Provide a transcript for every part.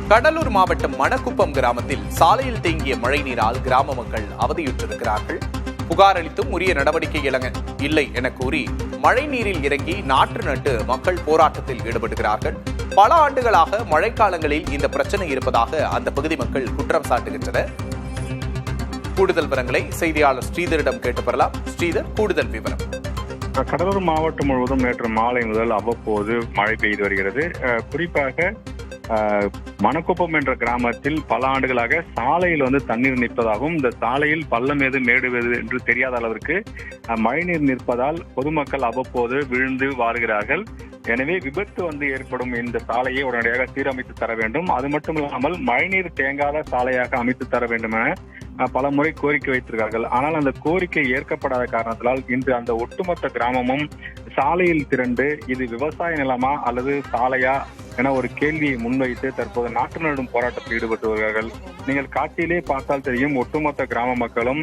கடலூர் மாவட்டம் மணக்குப்பம் கிராமத்தில் சாலையில் தேங்கிய மழைநீரால் கிராம மக்கள் அவதியுற்றிருக்கிறார்கள். புகார் அளித்தும் உரிய நடவடிக்கை இல்லை என கூறி மழைநீரில் இறங்கி நாற்று நட்டு மக்கள் போராட்டத்தில் ஈடுபடுகிறார்கள். பல ஆண்டுகளாக மழைக்காலங்களில் இந்த பிரச்சனை இருப்பதாக அந்த பகுதி மக்கள் குற்றம் சாட்டுகின்றனர். கூடுதல் விவரங்களை செய்தியாளர் ஸ்ரீதரிடம் கேட்டு பெறலாம். ஸ்ரீதர், கூடுதல் விவரம். கடலூர் மாவட்டம் முழுவதும் நேற்று மாலை முதல் அவ்வப்போது மழை பெய்து வருகிறது. குறிப்பாக மணக்குப்பம் என்ற கிராமத்தில் பல ஆண்டுகளாக சாலையில் தண்ணீர் நிற்பதாகவும் இந்த சாலையில் பள்ளம் ஏது மேடு ஏது என்று தெரியாத அளவிற்கு மழைநீர் நிற்பதால் பொதுமக்கள் அவ்வப்போது விழுந்து வாருகிறார்கள். எனவே விபத்து ஏற்படும் இந்த சாலையை உடனடியாக சீரமைத்து தர வேண்டும். அது மட்டும் இல்லாமல் மழைநீர் தேங்காத சாலையாக அமைத்து தர வேண்டும் என பல முறை கோரிக்கை வைத்திருக்கிறார்கள். ஆனால் அந்த கோரிக்கை ஏற்கப்படாத காரணத்தினால் இன்று அந்த ஒட்டுமொத்த கிராமமும் சாலையில் திரண்டு இது விவசாய நிலமா அல்லது சாலையா என ஒரு கேள்வியை முன்வைத்து தற்போது நாற்று நடும் போராட்டத்தில் ஈடுபட்டு வருகிறார்கள். நீங்கள் காட்சியிலே பார்த்தால் தெரியும், ஒட்டுமொத்த கிராம மக்களும்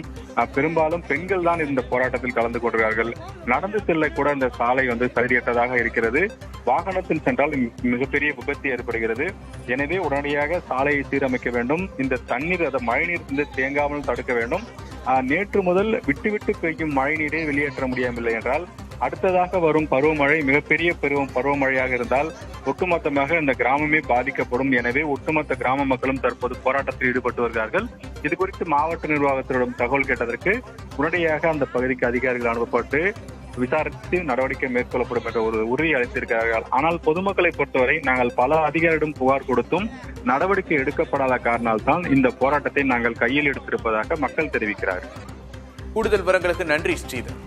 பெரும்பாலும் பெண்கள் தான் இந்த போராட்டத்தில் கலந்து கொள்கிறார்கள். நடந்து செல்ல கூட இந்த சாலை சரியற்றதாக இருக்கிறது. வாகனத்தில் சென்றால் மிகப்பெரிய விபத்து ஏற்படுகிறது. எனவே உடனடியாக சாலையை சீரமைக்க வேண்டும். இந்த தண்ணீர் மழைநீர் தேங்காமல் தடுக்க வேண்டும். நேற்று முதல் விட்டு பெய்யும் மழைநீரை வெளியேற்ற முடியவில்லை என்றால் அடுத்ததாக வரும் பருவமழை மிகப்பெரிய பருவமழையாக இருந்தால் ஒட்டுமொத்தமாக இந்த கிராமமே பாதிக்கப்படும். எனவே ஒட்டுமொத்த கிராம மக்களும் தற்போது போராட்டத்தில் ஈடுபட்டு வருகிறார்கள். இது குறித்து மாவட்ட நிர்வாகத்திடம் தகவல் கேட்டதற்கு உடனடியாக அந்த பகுதிக்கு அதிகாரிகள் அனுப்பப்பட்டு விசாரித்து நடவடிக்கை மேற்கொள்ளப்படும் என்ற ஒரு உறுதி அளித்திருக்கிறார்கள். ஆனால் பொதுமக்களை பொறுத்தவரை நாங்கள் பல அதிகாரியிடம் புகார் கொடுத்தும் நடவடிக்கை எடுக்கப்படாத காரணத்தால் இந்த போராட்டத்தை நாங்கள் கையில் எடுத்திருப்பதாக மக்கள் தெரிவிக்கிறார்கள். கூடுதல் விவரங்களுக்கு நன்றி ஸ்ரீதர்.